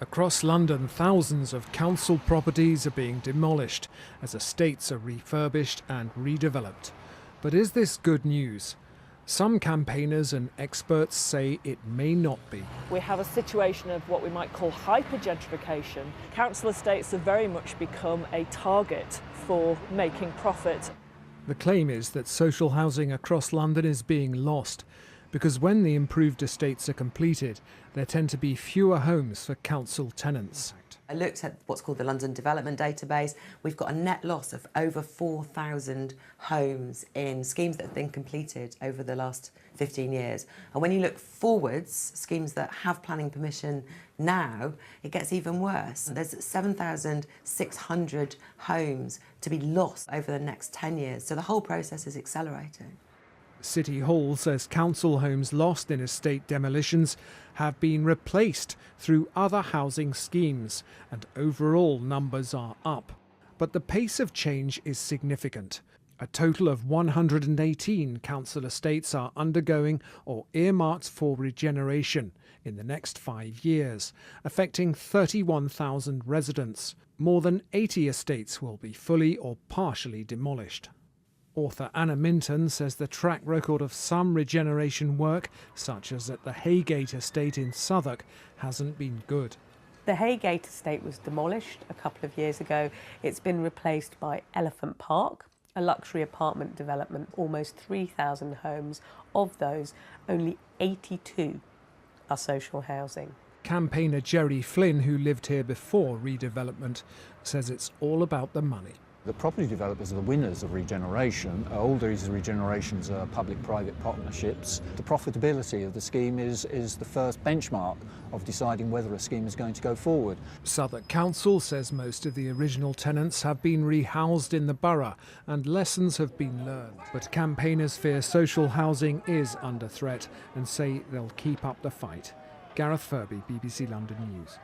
Across London, thousands of council properties are being demolished as estates are refurbished and redeveloped. But is this good news? Some campaigners and experts say it may not be. We have a situation of what we might call hyper-gentrification. Council estates have very much become a target for making profit. The claim is that social housing across London is being lost because when the improved estates are completed, there tend to be fewer homes for council tenants. I looked at what's called the London Development Database. We've got a net loss of over 4,000 homes in schemes that have been completed over the last 15 years. And when you look forwards, schemes that have planning permission now, it gets even worse. There's 7,600 homes to be lost over the next 10 years. So the whole process is accelerating. City Hall says council homes lost in estate demolitions have been replaced through other housing schemes, and overall numbers are up. But the pace of change is significant. A total of 118 council estates are undergoing or earmarked for regeneration in the next 5 years, affecting 31,000 residents. More than 80 estates will be fully or partially demolished. Author Anna Minton says the track record of some regeneration work, such as at the Haygate estate in Southwark, hasn't been good. The Haygate estate was demolished a couple of years ago. It's been replaced by Elephant Park, a luxury apartment development, almost 3,000 homes. Of those, only 82 are social housing. Campaigner Jerry Flynn, who lived here before redevelopment, says it's all about the money. The property developers are the winners of regeneration. All these regenerations are public-private partnerships. The profitability of the scheme is the first benchmark of deciding whether a scheme is going to go forward. Southwark Council says most of the original tenants have been rehoused in the borough and lessons have been learned. But campaigners fear social housing is under threat and say they'll keep up the fight. Gareth Furby, BBC London News.